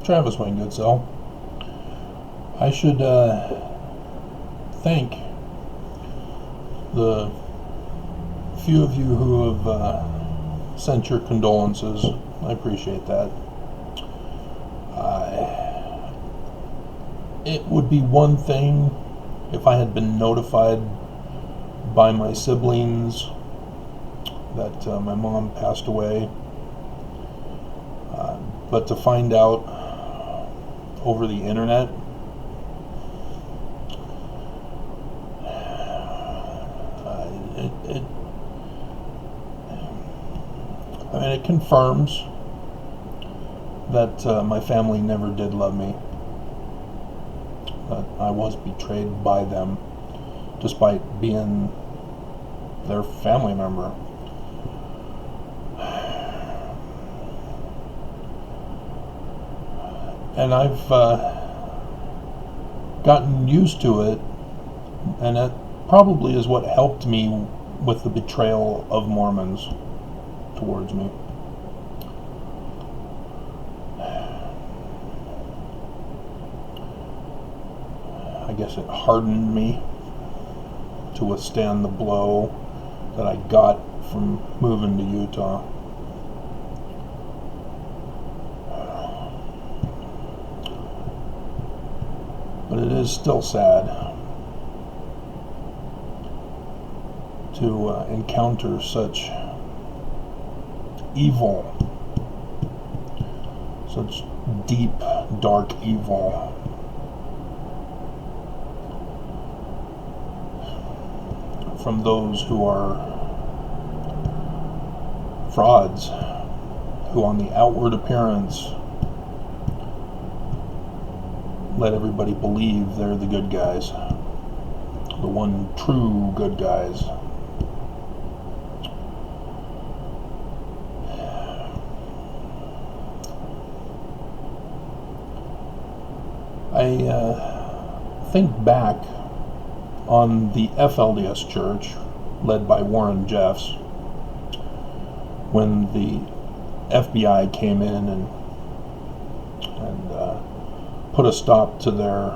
Travis, my good soul. I should thank the few of you who have sent your condolences. I appreciate that. It would be one thing if I had been notified by my siblings that my mom passed away, but to find out over the internet, it confirms that my family never did love me. That I was betrayed by them, despite being their family member. And I've gotten used to it, and that probably is what helped me with the betrayal of Mormons towards me. I guess it hardened me to withstand the blow that I got from moving to Utah. But it is still sad to encounter such evil, such deep, dark evil. From those who are frauds, who on the outward appearance let everybody believe they're the good guys, the one true good guys. I think back on the FLDS church led by Warren Jeffs when the FBI came in and put a stop to their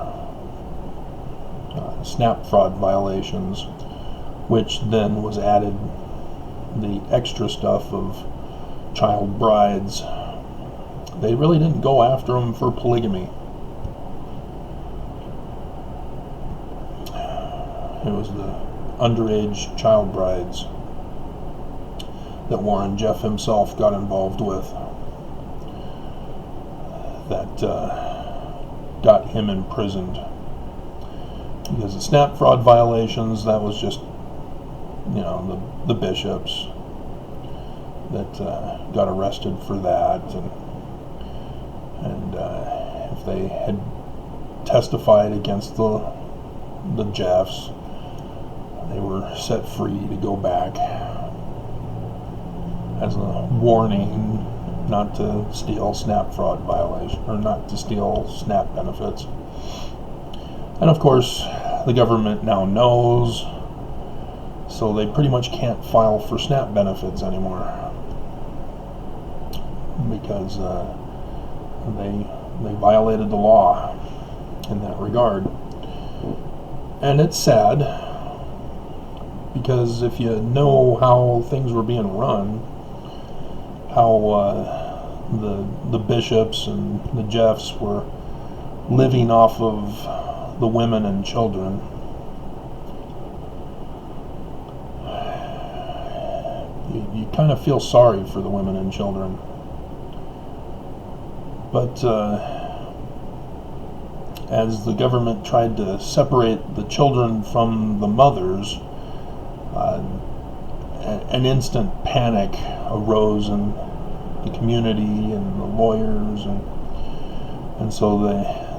SNAP fraud violations, which then was added the extra stuff of child brides. They really didn't go after them for polygamy. It was the underage child brides that Warren Jeff himself got involved with that got him imprisoned. Because the SNAP fraud violations, that was just, the bishops that got arrested for that, and if they had testified against the Jeffs, they were set free to go back as a warning not to steal SNAP fraud violation, or not to steal SNAP benefits. And of course, the government now knows, so they pretty much can't file for SNAP benefits anymore because they violated the law in that regard. And it's sad, because if you know how things were being run, how the bishops and the Jeffs were living off of the women and children, you kind of feel sorry for the women and children. But as the government tried to separate the children from the mothers, an instant panic arose in the community and the lawyers, and so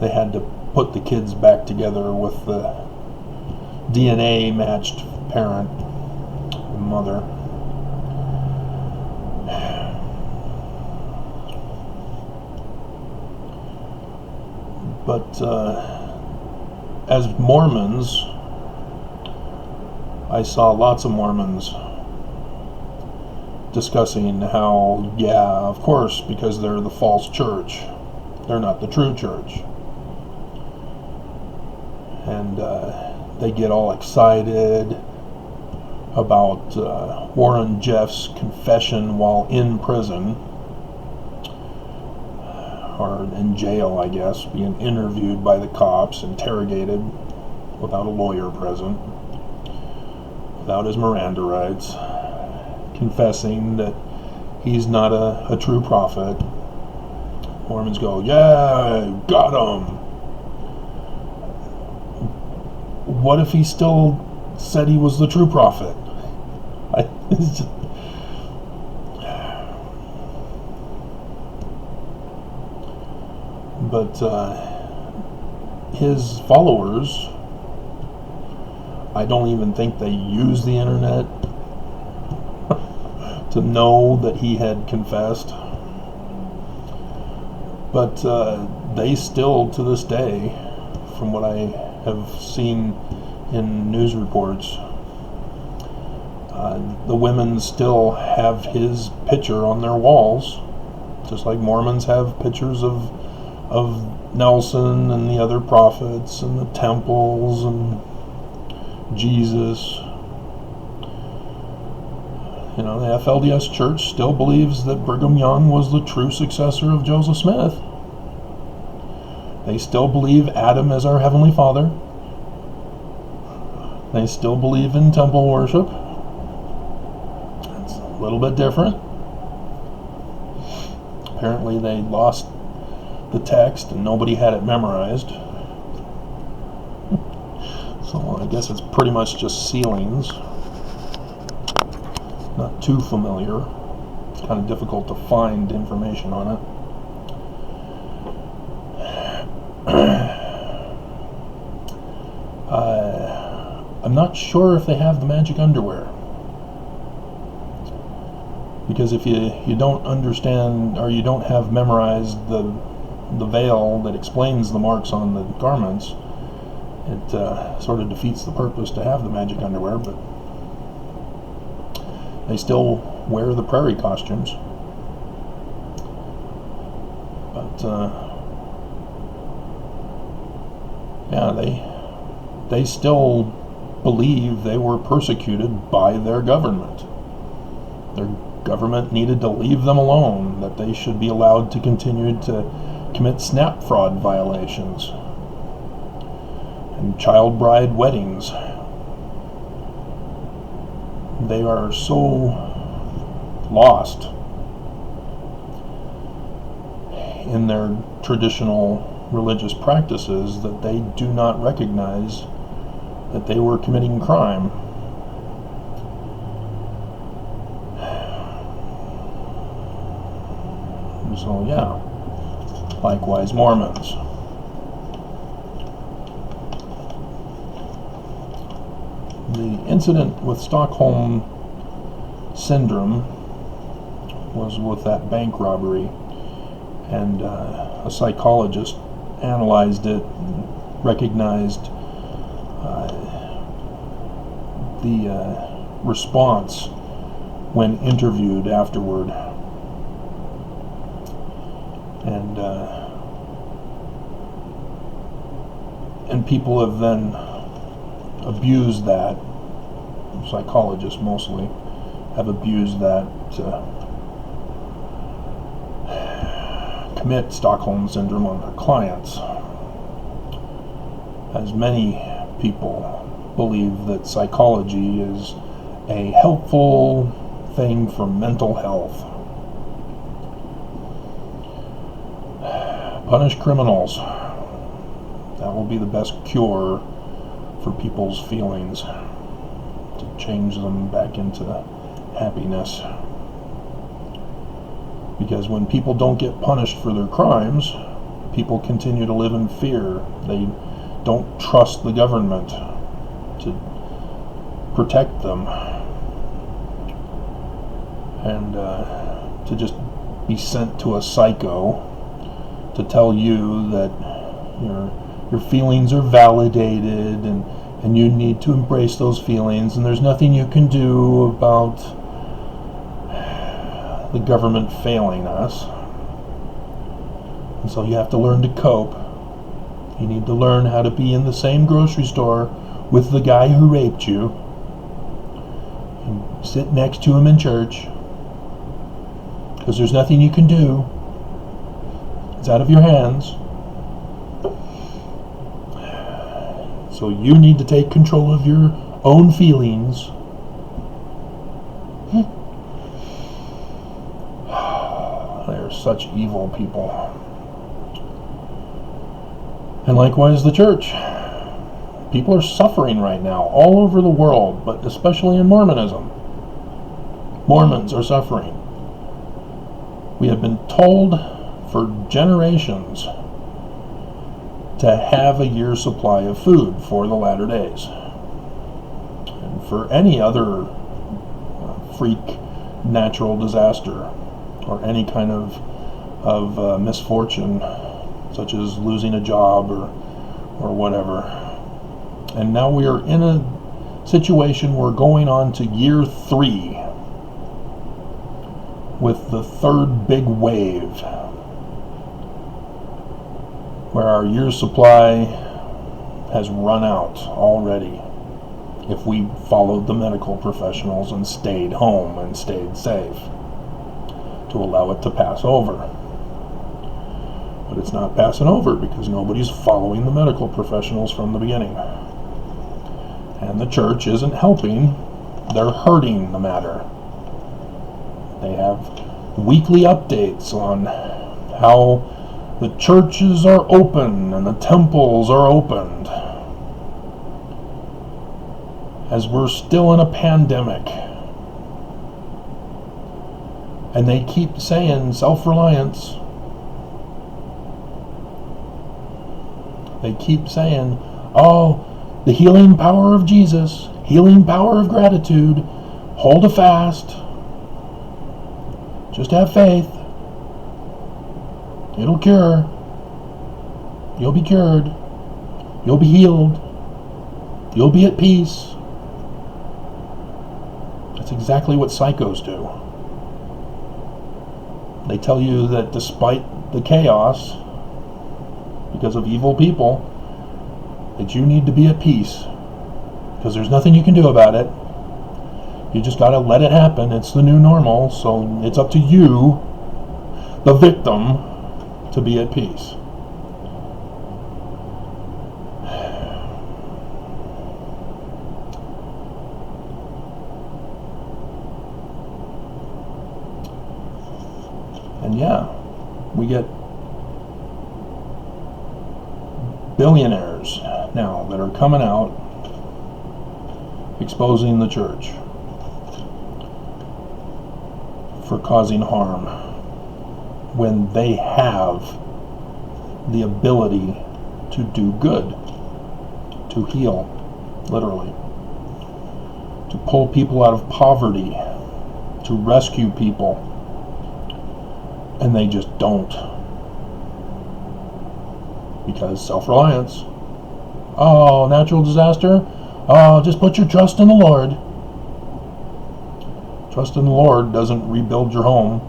they had to put the kids back together with the DNA matched parent, the mother. But as Mormons, I saw lots of Mormons discussing how, yeah, of course, because they're the false church, they're not the true church. And they get all excited about Warren Jeff's confession while in prison, or in jail, I guess, being interviewed by the cops, interrogated without a lawyer present, without his Miranda rights, confessing that he's not a true prophet. Mormons go, yeah, got him. What if he still said he was the true prophet? But his followers, I don't even think they use the internet to know that he had confessed. But they still, to this day, from what I have seen in news reports, the women still have his picture on their walls, just like Mormons have pictures of Nelson and the other prophets and the temples and Jesus. You know, the FLDS Church still believes that Brigham Young was the true successor of Joseph Smith. They still believe Adam is our Heavenly Father. They still believe in temple worship. It's a little bit different. Apparently they lost the text and nobody had it memorized. So I guess it's pretty much just sealings. Not too familiar. It's kind of difficult to find information on it. I'm not sure if they have the magic underwear, because if you don't understand, or you don't have memorized the veil that explains the marks on the garments, it sort of defeats the purpose to have the magic underwear. But they still wear the prairie costumes. But yeah, they still believe they were persecuted by their government. Their government needed to leave them alone, that they should be allowed to continue to commit SNAP fraud violations and child bride weddings. They are so lost in their traditional religious practices that they do not recognize that they were committing crime. So yeah, likewise Mormons. The incident with Stockholm Syndrome was with that bank robbery, and a psychologist analyzed it and recognized the response when interviewed afterward. And people have then abused that, psychologists mostly, have abused that to commit Stockholm Syndrome on their clients, as many people believe that psychology is a helpful thing for mental health. Punish criminals. That will be the best cure for people's feelings, to change them back into happiness. Because when people don't get punished for their crimes, people continue to live in fear. They don't trust the government to protect them, and to just be sent to a psycho to tell you that your feelings are validated, and you need to embrace those feelings, and there's nothing you can do about the government failing us. And so you have to learn to cope. You need to learn how to be in the same grocery store with the guy who raped you, and sit next to him in church, because there's nothing you can do. It's out of your hands. So you need to take control of your own feelings. They're such evil people. And likewise the church. People are suffering right now all over the world, but especially in Mormonism. Mormons are suffering. We have been told for generations to have a year's supply of food for the latter days. And for any other freak natural disaster or any kind of misfortune, such as losing a job or whatever. And now we are in a situation, we're going on to year 3 with the third big wave, where our year's supply has run out already if we followed the medical professionals and stayed home and stayed safe to allow it to pass over. But it's not passing over because nobody's following the medical professionals from the beginning. And the church isn't helping, they're hurting the matter. They have weekly updates on how the churches are open and the temples are opened, as we're still in a pandemic. And they keep saying self-reliance. They keep saying, oh, the healing power of Jesus, healing power of gratitude, hold a fast, just have faith, it'll cure, you'll be cured, you'll be healed, you'll be at peace. That's exactly what psychos do. They tell you that despite the chaos, because of evil people, that you need to be at peace, because there's nothing you can do about it. You just gotta let it happen. It's the new normal, so it's up to you, the victim, to be at peace. And yeah, we get billionaires now that are coming out exposing the church for causing harm when they have the ability to do good, to heal, literally, to pull people out of poverty, to rescue people, and they just don't. Because self-reliance. Oh, natural disaster? Oh, just put your trust in the Lord. Trust in the Lord doesn't rebuild your home,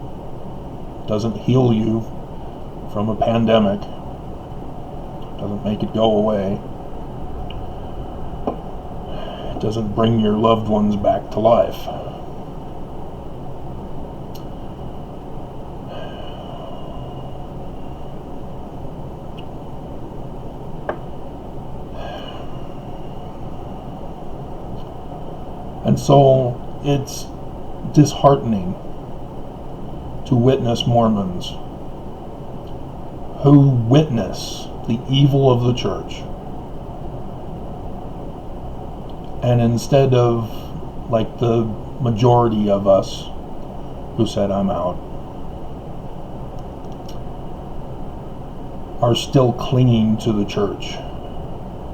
doesn't heal you from a pandemic, doesn't make it go away. It doesn't bring your loved ones back to life. And so it's disheartening to witness Mormons who witness the evil of the church, and instead of, like the majority of us who said I'm out, are still clinging to the church,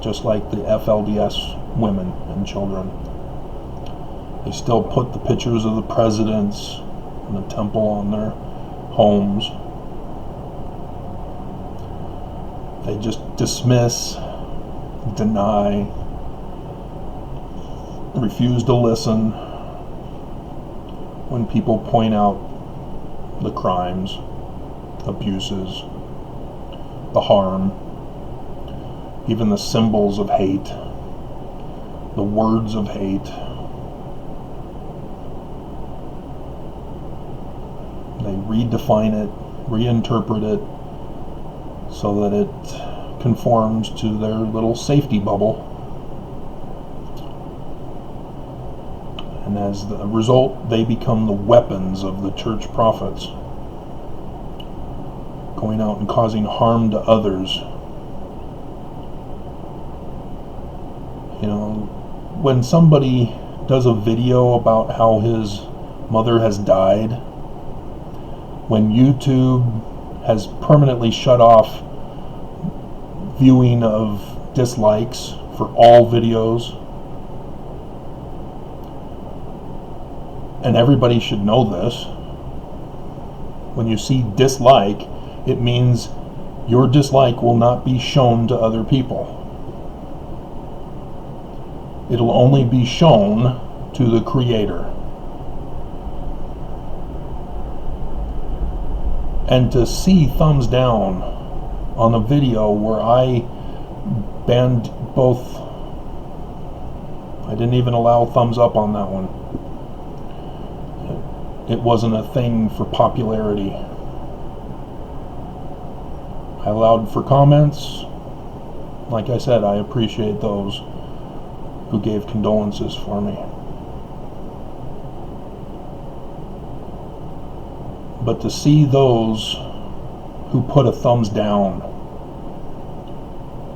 just like the FLDS women and children. They still put the pictures of the presidents and the temple on their homes. They just dismiss, deny, refuse to listen when people point out the crimes, abuses, the harm, even the symbols of hate, the words of hate. They redefine it, reinterpret it, so that it conforms to their little safety bubble. And as a result, they become the weapons of the church prophets, going out and causing harm to others. You know, when somebody does a video about how his mother has died, when YouTube has permanently shut off viewing of dislikes for all videos, and everybody should know this, when you see dislike, it means your dislike will not be shown to other people. It'll only be shown to the Creator. And to see thumbs down on a video where I banned both, I didn't even allow thumbs up on that one. It wasn't a thing for popularity. I allowed for comments. Like I said, I appreciate those who gave condolences for me. But to see those who put a thumbs down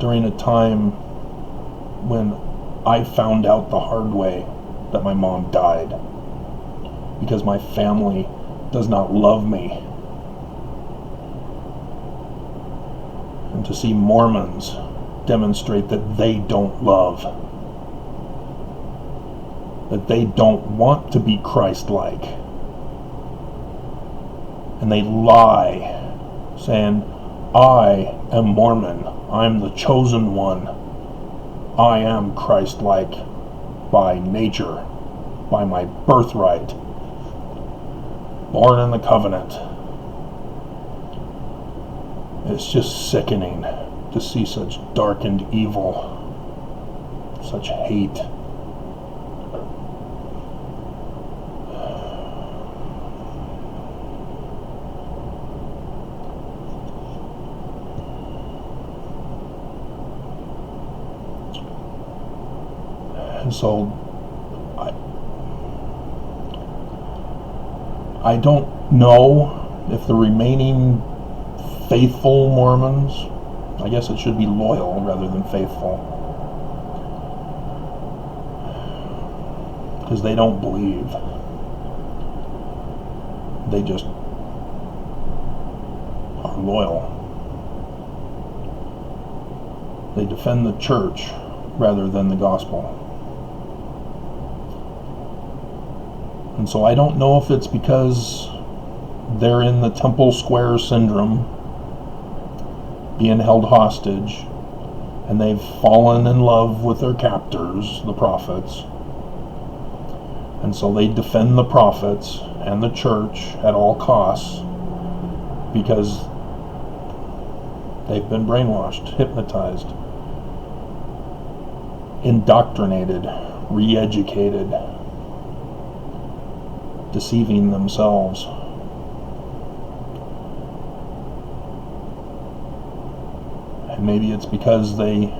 during a time when I found out the hard way that my mom died because my family does not love me, and to see Mormons demonstrate that they don't love, that they don't want to be Christ-like, and they lie, saying, I am Mormon, I'm the chosen one, I am Christ-like by nature, by my birthright, born in the covenant. It's just sickening to see such darkened evil, such hate. And so I don't know if the remaining faithful Mormons, I guess it should be loyal rather than faithful, because they don't believe. They just are loyal. They defend the church rather than the gospel. And so I don't know if it's because they're in the Temple Square syndrome, being held hostage, and they've fallen in love with their captors, the prophets, and so they defend the prophets and the church at all costs because they've been brainwashed, hypnotized, indoctrinated, re-educated, deceiving themselves. And maybe it's because they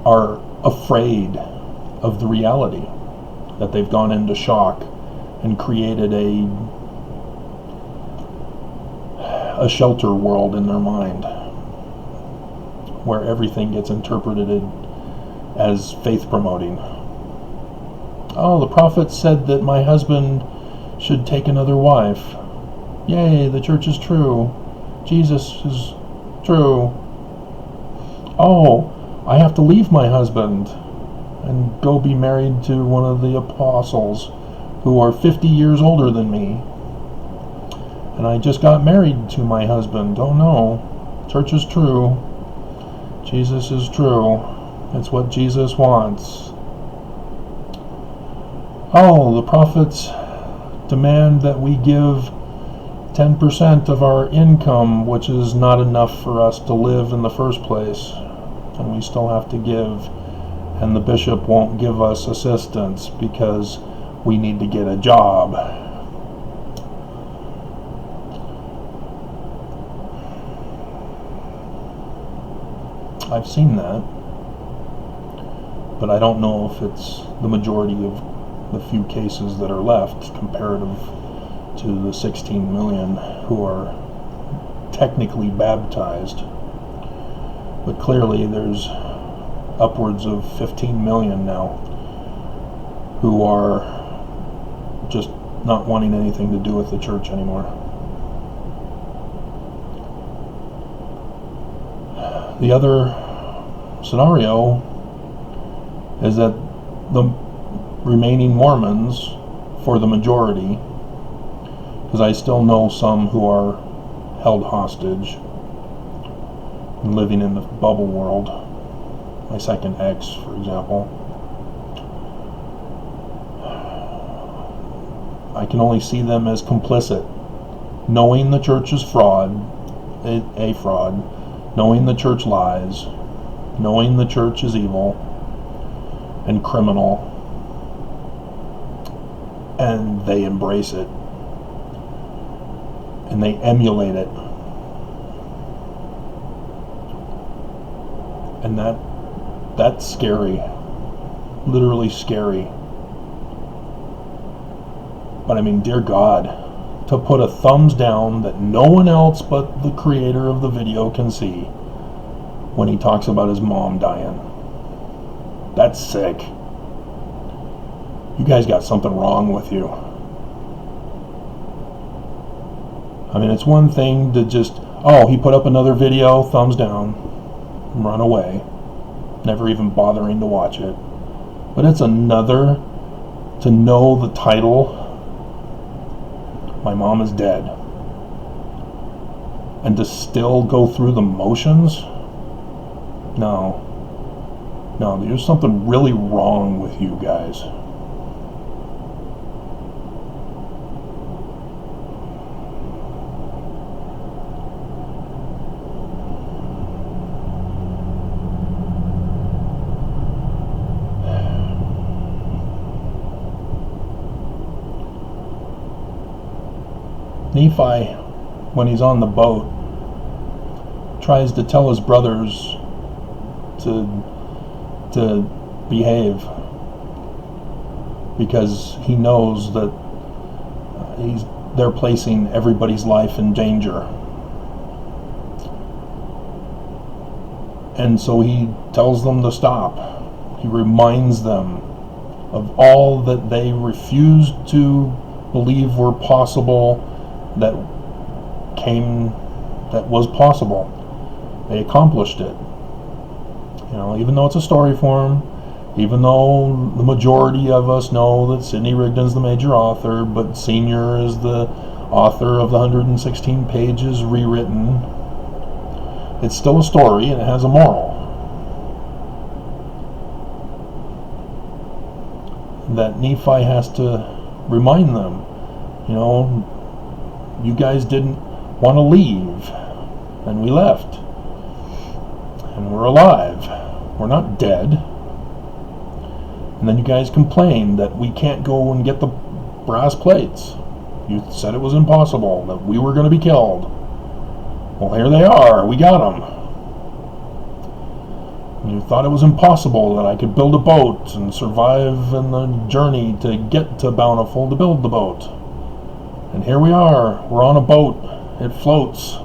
are afraid of the reality, that they've gone into shock and created a shelter world in their mind where everything gets interpreted as faith promoting. Oh, the prophet said that my husband should take another wife. Yay, the church is true. Jesus is true. Oh, I have to leave my husband and go be married to one of the apostles who are 50 years older than me. And I just got married to my husband. Oh no, church is true. Jesus is true. It's what Jesus wants. Oh, the prophets demand that we give 10% of our income, which is not enough for us to live in the first place, and we still have to give, and the bishop won't give us assistance because we need to get a job. I've seen that, but I don't know if it's the majority of the few cases that are left comparative to the 16 million who are technically baptized. But clearly there's upwards of 15 million now who are just not wanting anything to do with the church anymore. The other scenario is that the remaining Mormons, for the majority, because I still know some who are held hostage and living in the bubble world, my second ex, for example, I can only see them as complicit, knowing the church is fraud, a fraud, knowing the church lies, knowing the church is evil and criminal, and they embrace it and they emulate it, and that's scary, literally scary. But I mean, dear God, to put a thumbs down that no one else but the creator of the video can see when he talks about his mom dying. That's sick. You guys got something wrong with you. I mean, it's one thing to just, oh, he put up another video, thumbs down, run away, never even bothering to watch it. But it's another to know the title, My Mom is Dead, and to still go through the motions. No, there's something really wrong with you guys. Nephi, when he's on the boat, tries to tell his brothers to behave, because he knows that they're placing everybody's life in danger. And so he tells them to stop. He reminds them of all that they refused to believe were possible, that was possible. They accomplished it. You know, even though it's a story form, even though the majority of us know that Sidney Rigdon's the major author, but Senior is the author of the 116 pages rewritten, it's still a story and it has a moral. That Nephi has to remind them, you know, you guys didn't want to leave, and we left, and we're alive. We're not dead. And then you guys complained that we can't go and get the brass plates. You said it was impossible, that we were going to be killed. Well, here they are. We got them. You thought it was impossible that I could build a boat and survive in the journey to get to Bountiful to build the boat. And here we are. We're on a boat. It floats.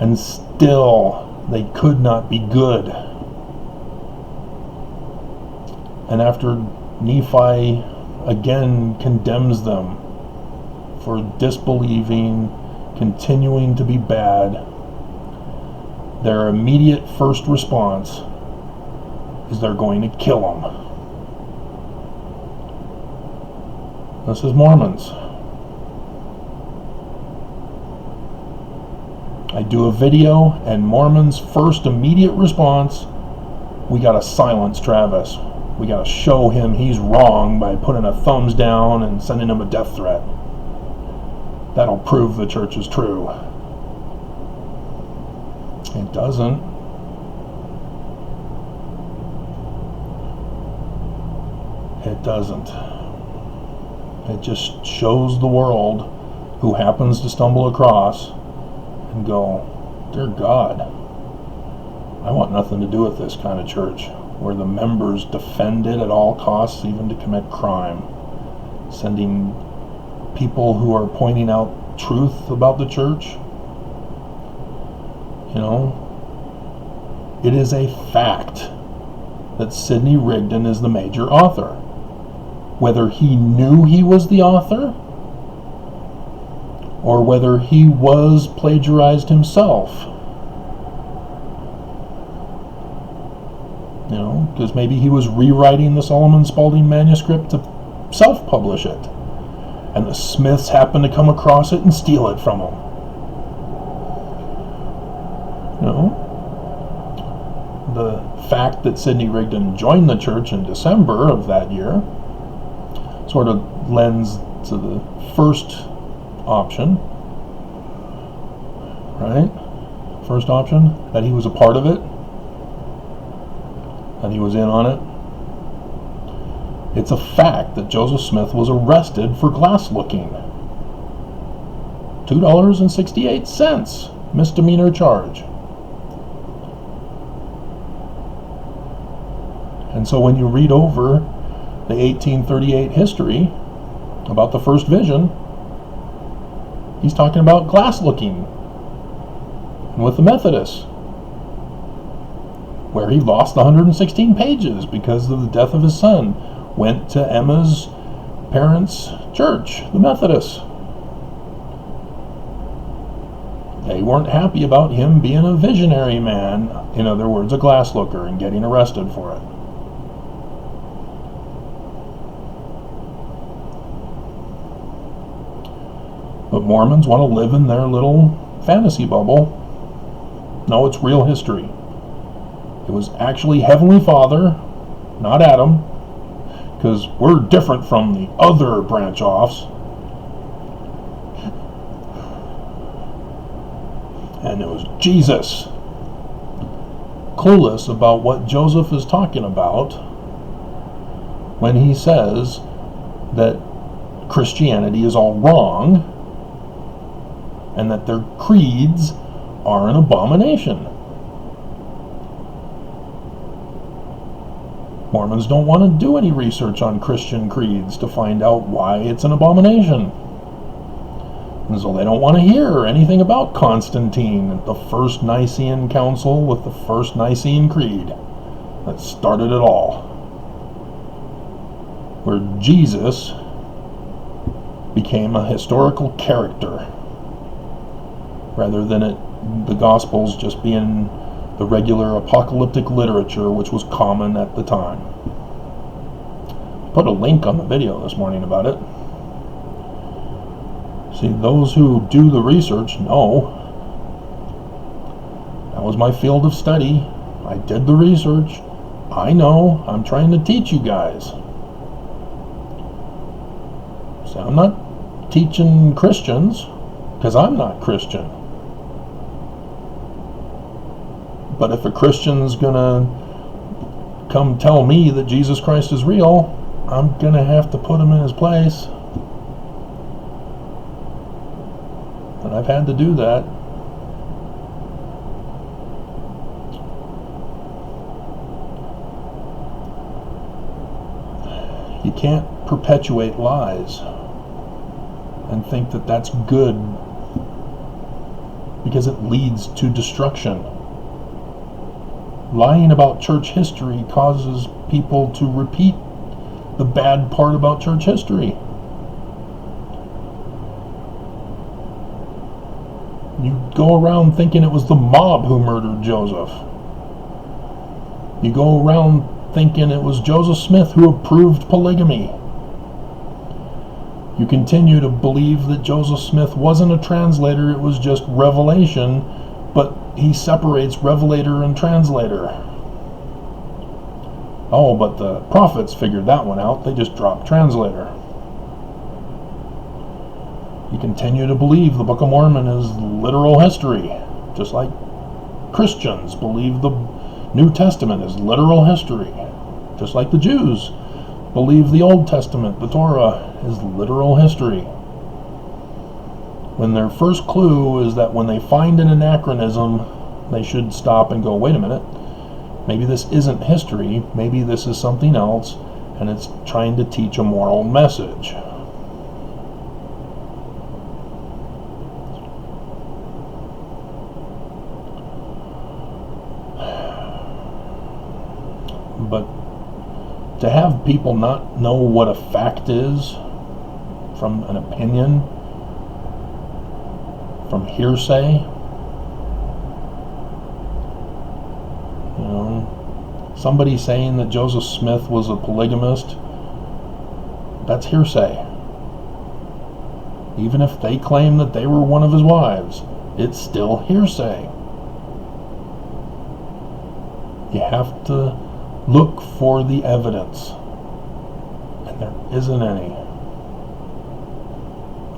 And still, they could not be good. And after Nephi again condemns them for disbelieving, continuing to be bad, their immediate first response is they're going to kill them. This is Mormons. I do a video, and Mormons' first immediate response, we gotta silence Travis. We gotta show him he's wrong by putting a thumbs down and sending him a death threat. that'll prove the church is true. It doesn't. It doesn't. It just shows the world who happens to stumble across and go, dear God, I want nothing to do with this kind of church, where the members defend it at all costs, even to commit crime, sending people who are pointing out truth about the church. You know, it is a fact that Sidney Rigdon is the major author. Whether he knew he was the author, or whether he was plagiarized himself. You know, because maybe he was rewriting the Solomon Spaulding manuscript to self-publish it, and the Smiths happened to come across it and steal it from him. You know, the fact that Sidney Rigdon joined the church in December of that year sort of lends to the first option, right? First option, that he was a part of it, that he was in on it. It's a fact that Joseph Smith was arrested for glass looking. $2.68, misdemeanor charge. And so when you read over the 1838 history about the first vision, he's talking about glass looking with the Methodists, where he lost 116 pages because of the death of his son. Went to Emma's parents' church, the Methodists. They weren't happy about him being a visionary man, in other words, a glass looker, and getting arrested for it. But Mormons want to live in their little fantasy bubble. No, it's real history. It was actually Heavenly Father, not Adam, because we're different from the other branch-offs. And it was Jesus, clueless about what Joseph is talking about when he says that Christianity is all wrong and that their creeds are an abomination. Mormons don't want to do any research on Christian creeds to find out why it's an abomination. And so they don't want to hear anything about Constantine, the first Nicene Council with the first Nicene Creed that started it all, where Jesus became a historical character rather than the Gospels just being the regular apocalyptic literature which was common at the time. Put a link on the video this morning about it. See, those who do the research know that was my field of study. I did the research. I know. I'm trying to teach you guys. So I'm not teaching Christians because I'm not Christian. But if a Christian's gonna come tell me that Jesus Christ is real, I'm gonna have to put him in his place. And I've had to do that. You can't perpetuate lies and think that that's good, because it leads to destruction. Lying about church history causes people to repeat the bad part about church history. You go around thinking it was the mob who murdered Joseph. You go around thinking it was Joseph Smith who approved polygamy. You continue to believe that Joseph Smith wasn't a translator, it was just revelation, but he separates revelator and translator. Oh, but the prophets figured that one out. They just dropped translator. You continue to believe the Book of Mormon is literal history, just like Christians believe the New Testament is literal history, just like the Jews believe the Old Testament, the Torah, is literal history. When their first clue is that when they find an anachronism, they should stop and go, wait a minute, maybe this isn't history, maybe this is something else, and it's trying to teach a moral message. But to have people not know what a fact is from an opinion, from hearsay, you know, somebody saying that Joseph Smith was a polygamist, that's hearsay. Even if they claim that they were one of his wives, it's still hearsay. You have to look for the evidence, and there isn't any.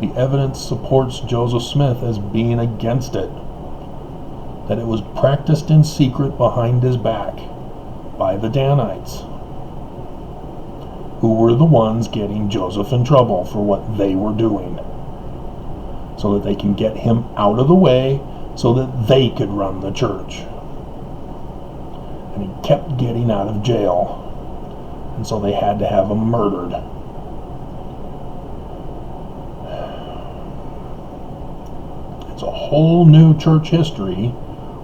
The evidence supports Joseph Smith as being against it, that it was practiced in secret behind his back by the Danites, who were the ones getting Joseph in trouble for what they were doing, so that they can get him out of the way so that they could run the church. And he kept getting out of jail, and so they had to have him murdered. It's a whole new church history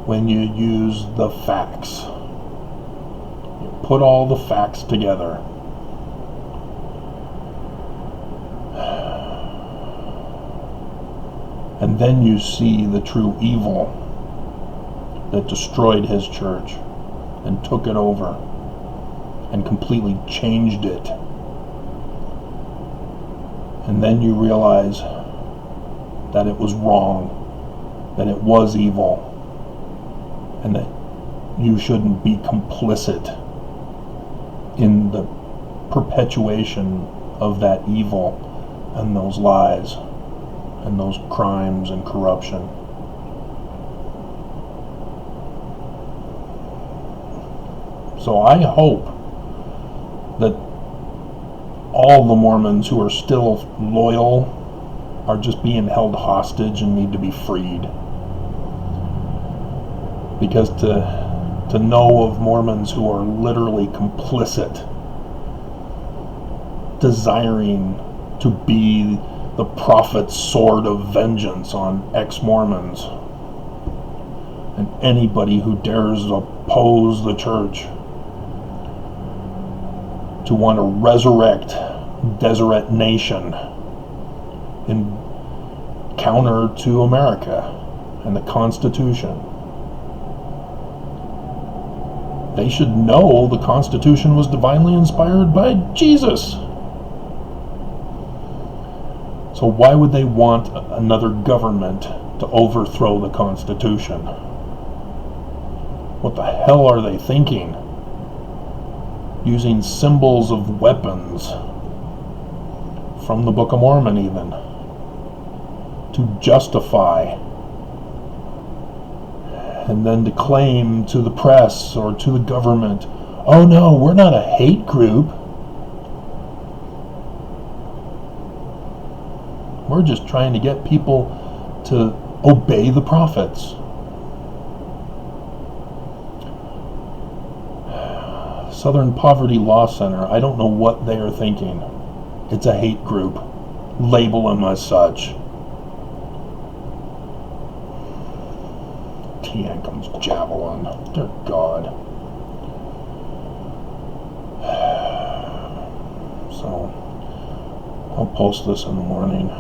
when you use the facts. You put all the facts together. And then you see the true evil that destroyed his church and took it over and completely changed it. And then you realize that it was wrong, that it was evil, and that you shouldn't be complicit in the perpetuation of that evil and those lies and those crimes and corruption. So I hope that all the Mormons who are still loyal are just being held hostage and need to be freed. Because to know of Mormons who are literally complicit, desiring to be the prophet's sword of vengeance on ex-Mormons and anybody who dares oppose the church, to want to resurrect Deseret Nation in counter to America and the Constitution. They should know the Constitution was divinely inspired by Jesus. So why would they want another government to overthrow the Constitution? What the hell are they thinking? Using symbols of weapons from the Book of Mormon even to justify and then to claim to the press or to the government, oh no, we're not a hate group. We're just trying to get people to obey the prophets. Southern Poverty Law Center, I don't know what they are thinking. It's a hate group. Label them as such. Tiancum's javelin. Dear God. So, I'll post this in the morning.